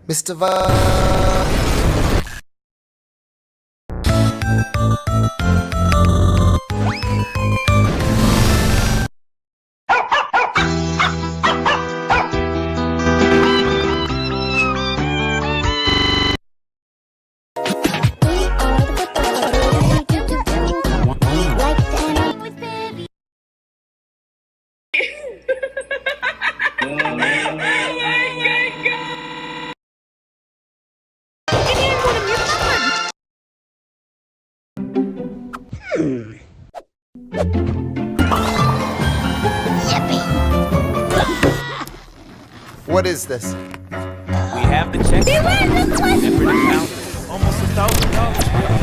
Mr. Va. What is this? We have the check. Beware the question! Almost $1,000.